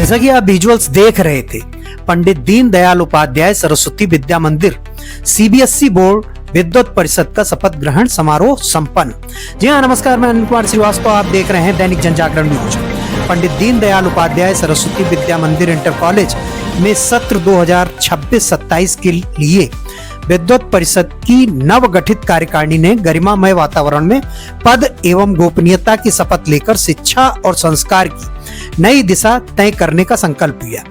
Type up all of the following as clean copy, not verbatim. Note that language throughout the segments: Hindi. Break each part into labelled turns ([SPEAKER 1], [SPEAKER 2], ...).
[SPEAKER 1] जैसा कि आप विजुअल्स देख रहे थे, पंडित दीनदयाल उपाध्याय सरस्वती विद्या मंदिर सीबीएसई बोर्ड विद्वत परिषद का शपथ ग्रहण समारोह संपन्न। जी हाँ, नमस्कार, मैं अनिल कुमार श्रीवास्तव, आप देख रहे हैं दैनिक जनजागरण न्यूज। पंडित दीनदयाल उपाध्याय सरस्वती विद्या मंदिर इंटर कॉलेज में सत्र 2026-27 के लिए विद्वत परिषद की नवगठित कार्यकारिणी ने गरिमामय वातावरण में पद एवं गोपनीयता की शपथ लेकर शिक्षा और संस्कार की नई दिशा तय करने का संकल्प लिया।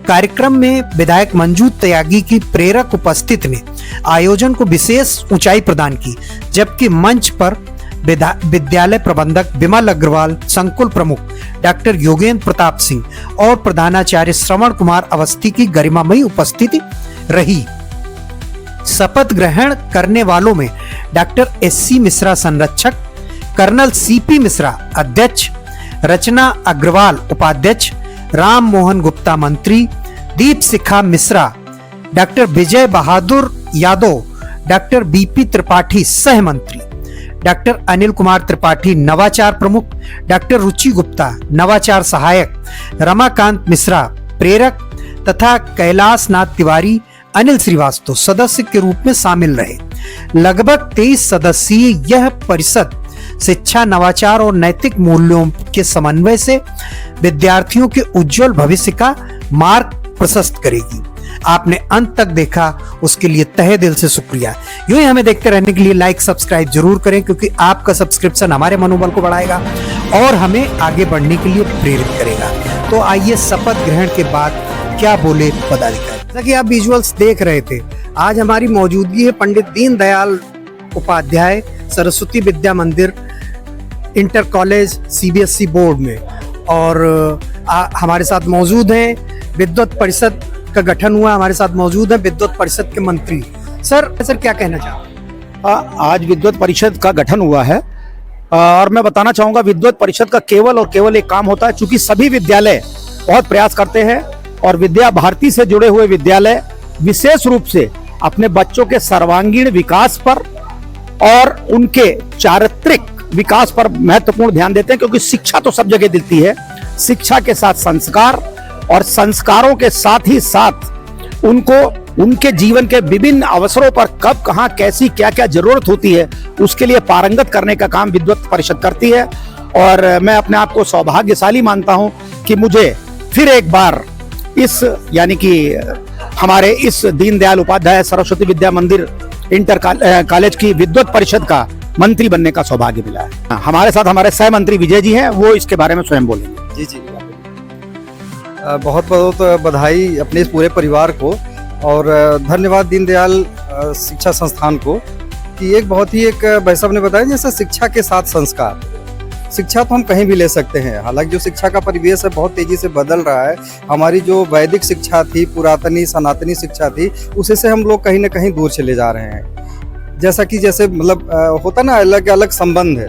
[SPEAKER 1] कार्यक्रम में विधायक मंजू त्यागी की प्रेरक उपस्थिति ने आयोजन को विशेष ऊंचाई प्रदान की, जबकि मंच पर विद्यालय प्रबंधक विमल अग्रवाल, संकुल प्रमुख डॉक्टर योगेंद्र प्रताप सिंह और प्रधानाचार्य श्रवण कुमार अवस्थी की गरिमामयी उपस्थिति रही। शपथ ग्रहण करने वालों में डॉक्टर एससी मिश्रा संरक्षक, कर्नल सीपी मिश्रा अध्यक्ष, रचना अग्रवाल उपाध्यक्ष, राम मोहन गुप्ता मंत्री, दीप शिखा Mishra, doctor Vijay Bahadur Yadav, doctor BP Tripathi सह मंत्री, डॉक्टर अनिल कुमार त्रिपाठी नवाचार प्रमुख, डॉक्टर रुचि गुप्ता नवाचार सहायक, रमाकांत मिश्रा प्रेरक तथा कैलाश नाथ तिवारी, अनिल श्रीवास्तव सदस्य के रूप में शामिल रहे। लगभग 23 सदस्यीय यह परिषद शिक्षा, नवाचार और नैतिक मूल्यों के समन्वय से विद्यार्थियों के उज्जवल भविष्य का मार्ग प्रशस्त करेगी। आपने अंत तक देखा, उसके लिए तहे दिल से शुक्रिया। यूं ही हमें देखते रहने के लिए लाइक सब्सक्राइब जरूर करें, क्योंकि आपका सब्सक्रिप्शन हमारे मनोबल को बढ़ाएगा और हमें आगे बढ़ने के लिए प्रेरित करेगा। तो आइए शपथ ग्रहण के बाद क्या बोले पदाधिकारी। जैसा कि आप विजुअल्स देख रहे थे, आज हमारी मौजूदगी है पंडित दीनदयाल उपाध्याय सरस्वती विद्या मंदिर इंटर कॉलेज सीबीएसई बोर्ड में, और हमारे साथ मौजूद हैं विद्वत परिषद का गठन हुआ, हमारे साथ मौजूद है विद्वत परिषद के मंत्री। सर क्या कहना चाहते?
[SPEAKER 2] आज विद्वत परिषद का गठन हुआ है और मैं बताना चाहूंगा, विद्वत परिषद का केवल और केवल एक काम होता है, चूंकि सभी विद्यालय बहुत प्रयास करते हैं और विद्या भारती से जुड़े हुए विद्यालय विशेष रूप से अपने बच्चों के सर्वांगीण विकास पर और उनके चारित्रिक विकास पर महत्वपूर्ण ध्यान देते हैं, क्योंकि शिक्षा तो सब जगह मिलती है, शिक्षा के साथ संस्कार और संस्कारों के साथ ही साथ उनको उनके जीवन के विभिन्न अवसरों पर कब कहां कैसी क्या क्या जरूरत होती है उसके लिए पारंगत करने का काम विद्वत परिषद करती है। और मैं अपने आप को सौभाग्यशाली मानता हूं कि मुझे फिर एक बार इस यानी कि हमारे इस दीनदयाल उपाध्याय सरस्वती विद्या मंदिर इंटर कॉलेज की विद्वत परिषद का मंत्री बनने का सौभाग्य मिला है। हमारे साथ हमारे सह मंत्री विजय जी हैं, वो इसके बारे में स्वयं बोलेंगे।
[SPEAKER 3] जी, बहुत बहुत बधाई अपने इस पूरे परिवार को और धन्यवाद दीनदयाल शिक्षा संस्थान को कि एक बहुत ही एक भाई साहब ने बताया, जैसे शिक्षा के साथ संस्कार। शिक्षा तो हम कहीं भी ले सकते हैं, हालांकि जो शिक्षा का परिवेश है बहुत तेजी से बदल रहा है। हमारी जो वैदिक शिक्षा थी, पुरातनी सनातनी शिक्षा थी, उसी से हम लोग कहीं ना कहीं दूर चले जा रहे हैं। जैसा कि जैसे मतलब होता ना, अलग अलग संबंध है,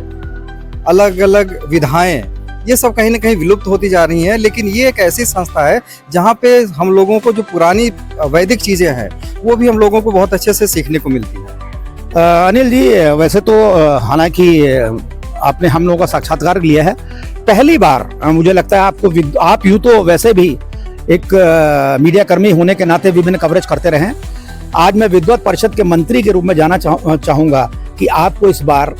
[SPEAKER 3] अलग अलग विधाएं, ये सब कहीं ना कहीं विलुप्त होती जा रही हैं। लेकिन ये एक ऐसी संस्था है जहाँ पे हम लोगों को जो पुरानी वैदिक चीज़ें हैं वो भी हम लोगों को बहुत अच्छे से सीखने को मिलती है।
[SPEAKER 2] अनिल जी, वैसे तो हालांकि आपने हम लोगों का साक्षात्कार लिया है, पहली बार मुझे लगता है आपको, आप यूँ तो वैसे भी एक मीडिया कर्मी होने के नाते विभिन्न कवरेज करते रहे। आज मैं विद्वत परिषद के मंत्री के रूप में जाना चाहूँगा कि आपको इस बार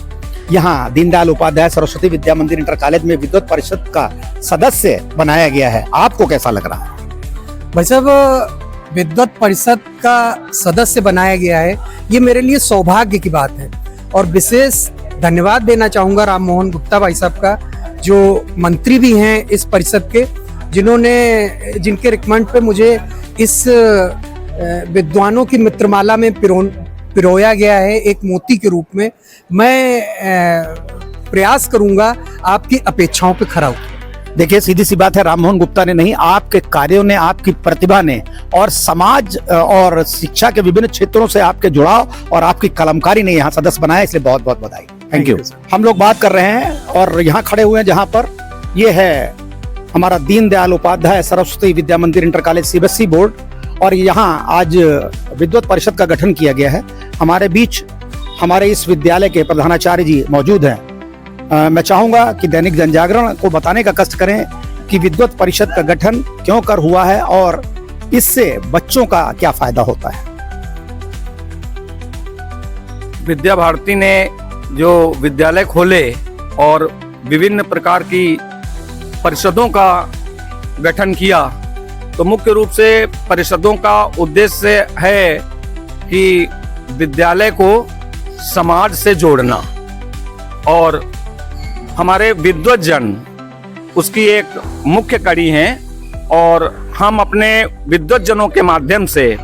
[SPEAKER 2] यहाँ दीनदयाल उपाध्याय सरस्वती विद्या मंदिर इंटर कॉलेज में विद्वत परिषद का सदस्य बनाया गया है, आपको कैसा लग रहा है?
[SPEAKER 1] भाई साहब, विद्वत परिषद का सदस्य बनाया गया है, ये मेरे लिए सौभाग्य की बात है। और विशेष धन्यवाद देना चाहूँगा राम मोहन गुप्ता भाई साहब का, जो मंत्री भी हैं इस परिषद के, जिनके रिकमेंड पे मुझे इस विद्वानों की मित्रमाला में पिरोया गया है एक मोती के रूप में। मैं प्रयास करूंगा आपकी अपेक्षाओं पे खरा उतरूं।
[SPEAKER 2] देखिए, सीधी सी बात है, राम मोहन गुप्ता ने नहीं, आपके कार्यों ने, आपकी प्रतिभा ने और समाज और शिक्षा के विभिन्न क्षेत्रों से आपके जुड़ाव और आपकी कलमकारी ने यहाँ सदस्य बनाया, इसलिए बहुत बहुत बधाई। Thank you. हम लोग बात कर रहे हैं और यहाँ खड़े हुए हैं जहाँ पर ये है हमारा दीनदयाल उपाध्याय सरस्वती विद्या मंदिर इंटर कॉलेज सीबीएसई बोर्ड, और यहाँ आज विद्वत परिषद का गठन किया गया है। हमारे बीच हमारे इस विद्यालय के प्रधानाचार्य जी मौजूद हैं। मैं चाहूँगा कि दैनिक जनजागरण को बताने का कष्ट करें कि विद्वत परिषद का गठन क्यों कर हुआ है और इससे बच्चों का क्या फायदा होता है।
[SPEAKER 4] विद्या भारती ने जो विद्यालय खोले और विभिन्न प्रकार की परिषदों का गठन किया, तो मुख्य रूप से परिषदों का उद्देश्य है कि विद्यालय को समाज से जोड़ना और हमारे विद्वत जन उसकी एक मुख्य कड़ी हैं और हम अपने विद्वत जनों के माध्यम से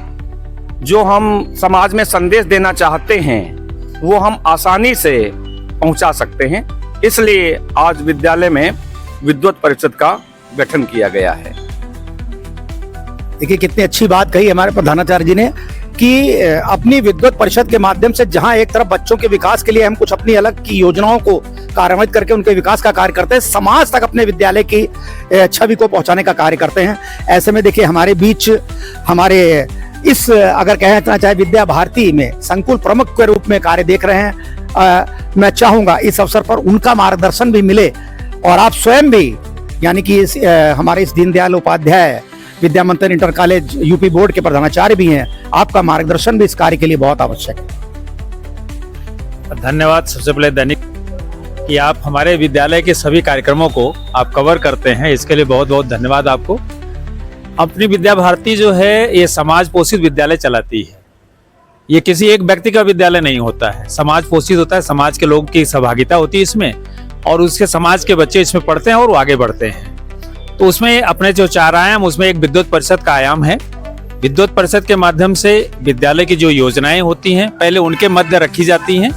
[SPEAKER 4] जो हम समाज में संदेश देना चाहते हैं वो हम आसानी से पहुंचा सकते हैं। इसलिए आज विद्यालय में विद्वत परिषद का गठन किया गया है।
[SPEAKER 2] देखिए कितनी अच्छी बात कही हमारे प्रधानाचार्य जी ने कि अपनी विद्वत परिषद के माध्यम से जहां एक तरफ बच्चों के विकास के लिए हम कुछ अपनी अलग की योजनाओं को कार्यान्वित करके उनके विकास का कार्य करते हैं, समाज तक अपने विद्यालय की छवि को पहुंचाने का कार्य करते हैं। ऐसे में देखिए हमारे बीच हमारे इस अगर कहना चाहे विद्या भारती में संकुल प्रमुख के रूप में कार्य देख रहे हैं, मैं चाहूंगा इस अवसर पर उनका मार्गदर्शन भी मिले और आप स्वयं भी यानी कि हमारे इस दीनदयाल उपाध्याय विद्या मंथन इंटर कॉलेज यूपी बोर्ड के प्रधानाचार्य भी हैं, आपका मार्गदर्शन भी इस कार्य के लिए बहुत आवश्यक है।
[SPEAKER 5] धन्यवाद सबसे पहले दैनिक कि आप हमारे विद्यालय के सभी कार्यक्रमों को आप कवर करते हैं, इसके लिए बहुत बहुत धन्यवाद आपको। अपनी विद्या भारती जो है ये समाज पोषित विद्यालय चलाती है। ये किसी एक व्यक्ति का विद्यालय नहीं होता है, समाज पोषित होता है, समाज के लोगों की सहभागिता होती है इसमें और उसके समाज के बच्चे इसमें पढ़ते हैं और वो आगे बढ़ते हैं। तो उसमें अपने जो 4 आयाम, उसमें एक विद्वत परिषद का आयाम है। विद्वत परिषद के माध्यम से विद्यालय की जो योजनाएं होती हैं पहले उनके मध्य रखी जाती हैं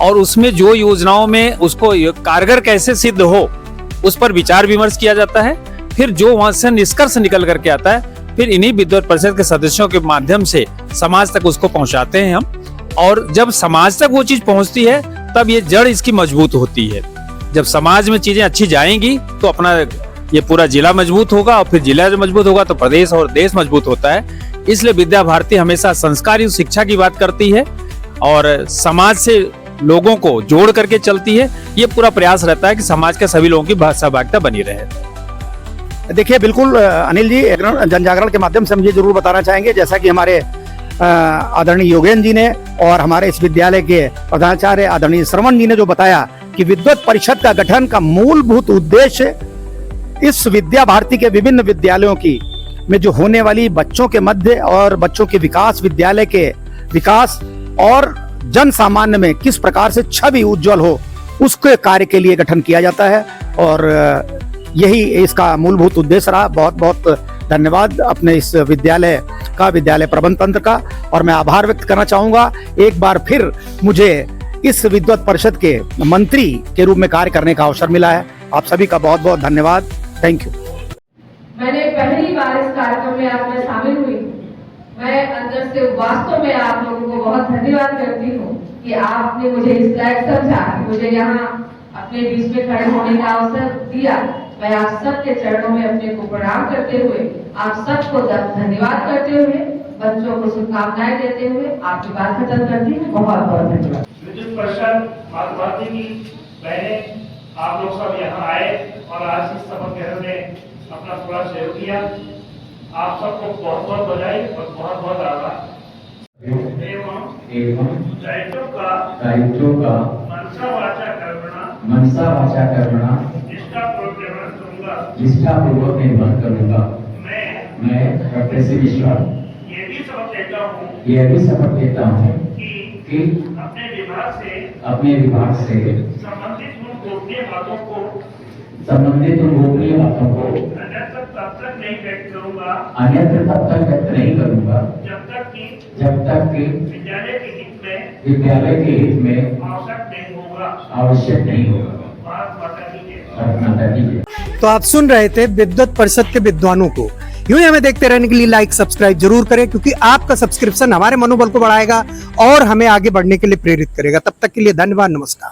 [SPEAKER 5] और उसमें जो योजनाओं में उसको कारगर कैसे सिद्ध हो उस पर विचार विमर्श किया जाता है। फिर जो वहां से निष्कर्ष निकल करके आता है फिर इन्हीं विद्वत परिषद के सदस्यों के माध्यम से समाज तक उसको पहुंचाते हैं हम। और जब समाज तक वो चीज पहुंचती है तब ये जड़ इसकी मजबूत होती है। जब समाज में चीजें अच्छी जाएंगी तो अपना ये पूरा जिला मजबूत होगा और फिर जिला मजबूत होगा तो प्रदेश और देश मजबूत होता है। इसलिए विद्या भारती हमेशा संस्कारी शिक्षा की बात करती है और समाज से लोगों को जोड़ करके चलती है। ये पूरा प्रयास रहता है कि समाज के सभी लोगों की सहभागिता बनी रहे।
[SPEAKER 2] देखिए बिल्कुल अनिल जी, जन जागरण के माध्यम से हम ये जरूर बताना चाहेंगे जैसा कि हमारे आदरणीय योगेन जी ने और हमारे इस विद्यालय के प्रधानाचार्य आदरणीय श्रवण जी ने जो बताया कि विद्वत परिषद का गठन का मूलभूत उद्देश्य इस विद्या भारती के विभिन्न विद्यालयों की में जो होने वाली बच्चों के मध्य और बच्चों के विकास, विद्यालय के विकास और जन सामान्य में किस प्रकार से छवि उज्जवल हो उसके कार्य के लिए गठन किया जाता है और यही इसका मूलभूत उद्देश्य रहा। बहुत बहुत धन्यवाद अपने इस विद्यालय का, विद्यालय प्रबंध तंत्र का, और मैं आभार व्यक्त करना चाहूंगा एक बार फिर मुझे इस विद्वत परिषद के मंत्री के रूप में कार्य करने का अवसर मिला है। आप सभी का बहुत बहुत धन्यवाद। Thank you.
[SPEAKER 6] मैंने पहली बार इस कार्यक्रम में आज मैं शामिल हुई हूँ। मैं अंदर से वास्तव में आप लोगों को बहुत धन्यवाद करती हूँ कि आपने मुझे इस लायक समझा, मुझे यहाँ अपने बीच में खड़े होने का अवसर दिया। मैं आप सबके चरणों में अपने को प्रणाम करते हुए, आप सबको धन्यवाद करते हुए, बच्चों को शुभकामनाएं देते हुए आपकी बात खत्म करती हूँ। बहुत बहुत धन्यवाद।
[SPEAKER 7] विद्युत परिषद मातृभारती की बहनें, आप लोग सब यहाँ आए और आज इस शपथ ग्रहण में अपना थोड़ा सहयोग किया। आप सबको बहुत बहुत बधाई और बहुत बहुत आभार। एवं दायित्वों का मनसा वाचा कर्मणा निष्ठापूर्वक निर्वहन करूंगा। मैं डॉक्टर श्री मिश्रा ये भी शपथ लेता हूँ कि अपने विभाग से संबंधित उन गोपनीय बातों को अन्यत्र तब तक नहीं करूंगा जब तक कि विद्यालय के हित में आवश्यक नहीं होगा।
[SPEAKER 1] तो आप सुन रहे थे विद्वत परिषद के विद्वानों को। यूं ही हमें देखते रहने के लिए लाइक सब्सक्राइब जरूर करें, क्योंकि आपका सब्सक्रिप्शन हमारे मनोबल को बढ़ाएगा और हमें आगे बढ़ने के लिए प्रेरित करेगा। तब तक के लिए धन्यवाद, नमस्कार।